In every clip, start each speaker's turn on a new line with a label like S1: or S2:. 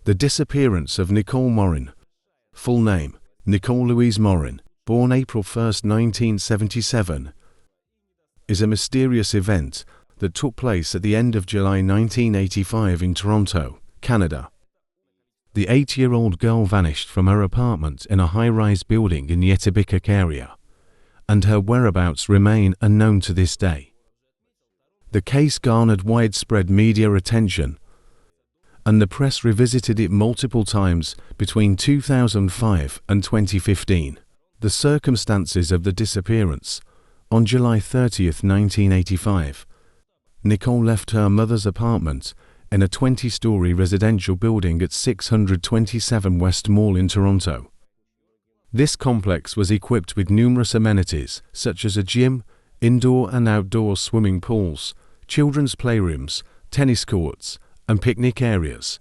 S1: The disappearance of Nicole Morin. Full name: Nicole Louise Morin, born April 1, 1977, is a mysterious event that took place at the end of July 1985 in Toronto, Canada. The 8-year-old girl vanished from her apartment in a high-rise building in the Etobicoke area, and her whereabouts remain unknown to this day. The case garnered widespread media attention, and the press revisited it multiple times between 2005 and 2015. The circumstances of the disappearance. On July 30, 1985, Nicole left her mother's apartment in a 20-story residential building at 627 West Mall in Toronto. This complex was equipped with numerous amenities such as a gym, indoor and outdoor swimming pools, children's playrooms, tennis courts, and picnic areas.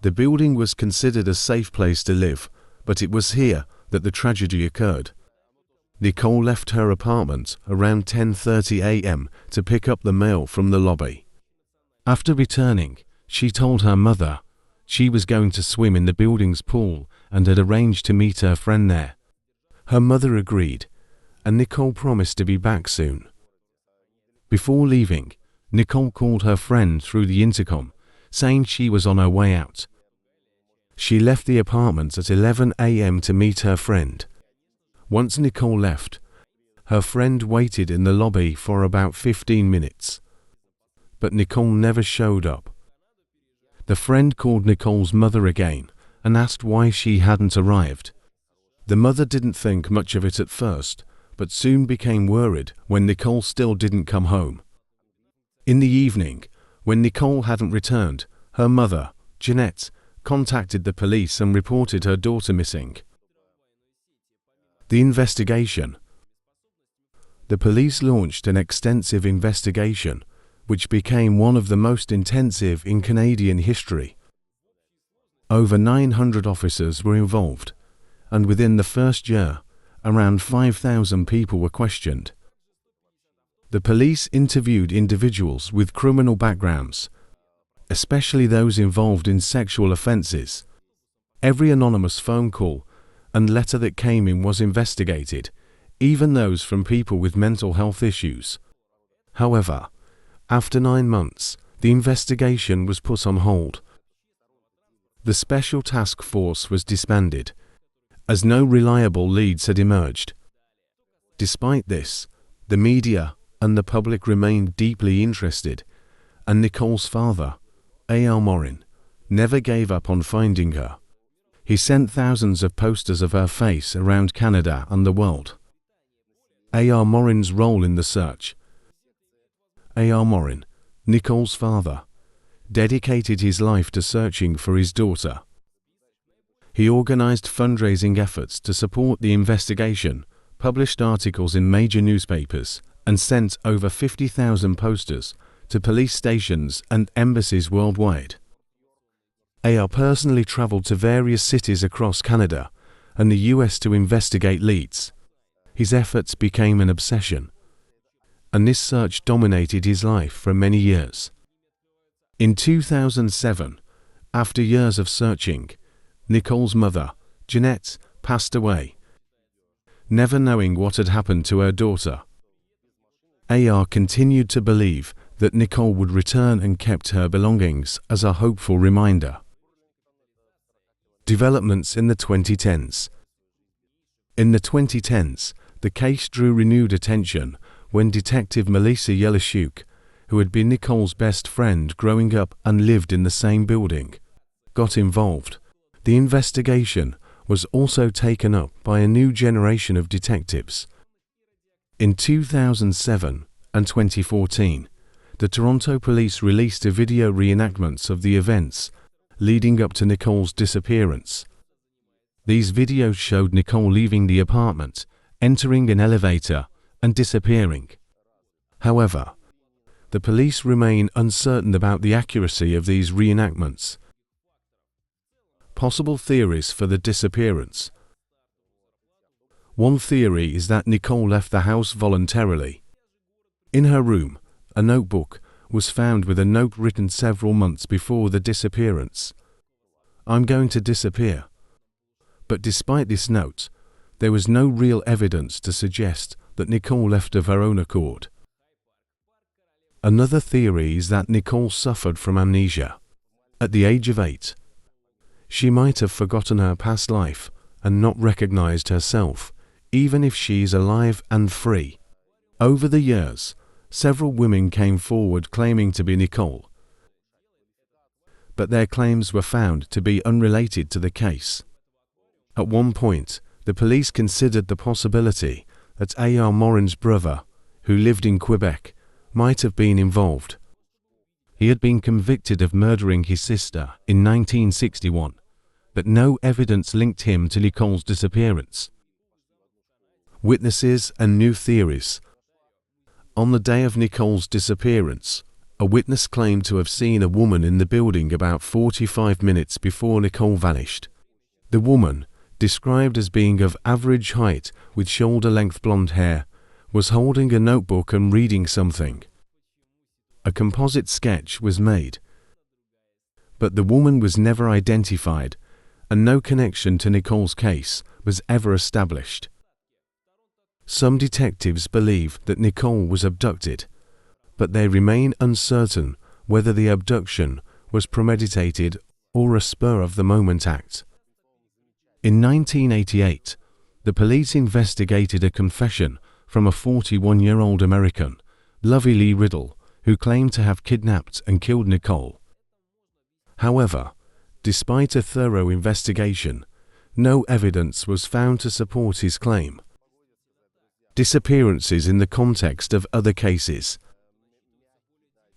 S1: The building was considered a safe place to live, but it was here that the tragedy occurred. Nicole left her apartment around 10:30 a.m. to pick up the mail from the lobby. After returning, she told her mother she was going to swim in the building's pool and had arranged to meet her friend there. Her mother agreed, and Nicole promised to be back soon. Before leaving, Nicole called her friend through the intercom, saying she was on her way out. She left the apartment at 11 a.m. to meet her friend. Once Nicole left, her friend waited in the lobby for about 15 minutes. But Nicole never showed up. The friend called Nicole's mother again and asked why she hadn't arrived. The mother didn't think much of it at first, but soon became worried when Nicole still didn't come home. In the evening, when Nicole hadn't returned, her mother, Jeanette, contacted the police and reported her daughter missing. The investigation. The police launched an extensive investigation, which became one of the most intensive in Canadian history. Over 900 officers were involved, and within the first year, around 5,000 people were questioned. The police interviewed individuals with criminal backgrounds, especially those involved in sexual offences. Every anonymous phone call and letter that came in was investigated, even those from people with mental health issues. However, after 9 months, the investigation was put on hold. The Special Task Force was disbanded, as no reliable leads had emerged. Despite this, the media and the public remained deeply interested, and Nicole's father, A.R. Morin, never gave up on finding her. He sent thousands of posters of her face around Canada and the world. A.R. Morin's role in the search. A.R. Morin, Nicole's father, dedicated his life to searching for his daughter. He organized fundraising efforts to support the investigation, published articles in major newspapers, and sent over 50,000 posters to police stations and embassies worldwide. A.R. personally traveled to various cities across Canada and the US to investigate leads. His efforts became an obsession, and this search dominated his life for many years. In 2007, after years of searching, Nicole's mother, Jeanette, passed away, never knowing what had happened to her daughter. A.R. continued to believe that Nicole would return and kept her belongings as a hopeful reminder. Developments in the 2010s. In the 2010s, the case drew renewed attention when Detective Melissa Yelishuk, who had been Nicole's best friend growing up and lived in the same building, got involved. The investigation was also taken up by a new generation of detectives. In 2007 and 2014, the Toronto police released a video reenactment of the events leading up to Nicole's disappearance. These videos showed Nicole leaving the apartment, entering an elevator, and disappearing. However, the police remain uncertain about the accuracy of these reenactments. Possible theories for the disappearance. One theory is that Nicole left the house voluntarily. In her room, a notebook was found with a note written several months before the disappearance. "I'm going to disappear." But despite this note, there was no real evidence to suggest that Nicole left of her own accord. Another theory is that Nicole suffered from amnesia. At the age of 8, she might have forgotten her past life and not recognized herself, even if she is alive and free. Over the years, several women came forward claiming to be Nicole, but their claims were found to be unrelated to the case. At one point, the police considered the possibility that A.R. Morin's brother, who lived in Quebec, might have been involved. He had been convicted of murdering his sister in 1961, but no evidence linked him to Nicole's disappearance. Witnesses and new theories. On the day of Nicole's disappearance, a witness claimed to have seen a woman in the building about 45 minutes before Nicole vanished. The woman, described as being of average height with shoulder-length blonde hair, was holding a notebook and reading something. A composite sketch was made, but the woman was never identified, and no connection to Nicole's case was ever established. Some detectives believe that Nicole was abducted, but they remain uncertain whether the abduction was premeditated or a spur-of-the-moment act. In 1988, the police investigated a confession from a 41-year-old American, Lovey Lee Riddle, who claimed to have kidnapped and killed Nicole. However, despite a thorough investigation, no evidence was found to support his claim. Disappearances in the context of other cases.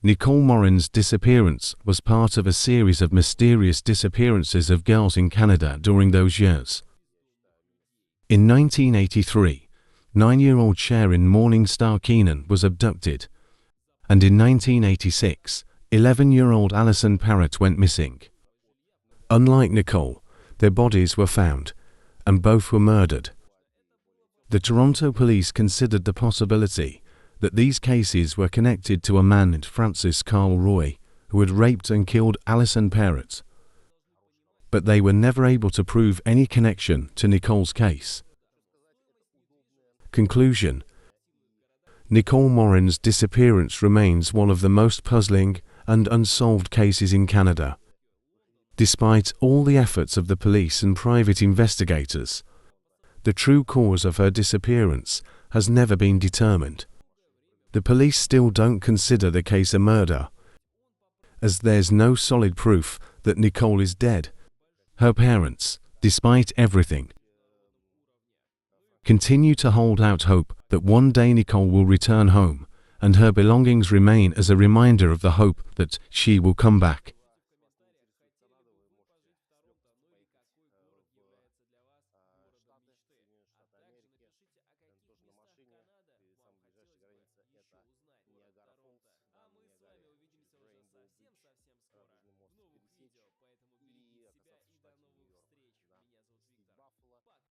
S1: Nicole Morin's disappearance was part of a series of mysterious disappearances of girls in Canada during those years. In 1983, 9-year-old Sharon Morningstar Keenan was abducted, and in 1986, 11-year-old Alison Parrott went missing. Unlike Nicole, their bodies were found, and both were murdered. The Toronto police considered the possibility that these cases were connected to a man named Francis Carl Roy, who had raped and killed Alison Parrott, but they were never able to prove any connection to Nicole's case. Conclusion: Nicole Morin's disappearance remains one of the most puzzling and unsolved cases in Canada. Despite all the efforts of the police and private investigators, the true cause of her disappearance has never been determined. The police still don't consider the case a murder, as there's no solid proof that Nicole is dead. Her parents, despite everything, continue to hold out hope that one day Nicole will return home, and her belongings remain as a reminder of the hope that she will come back.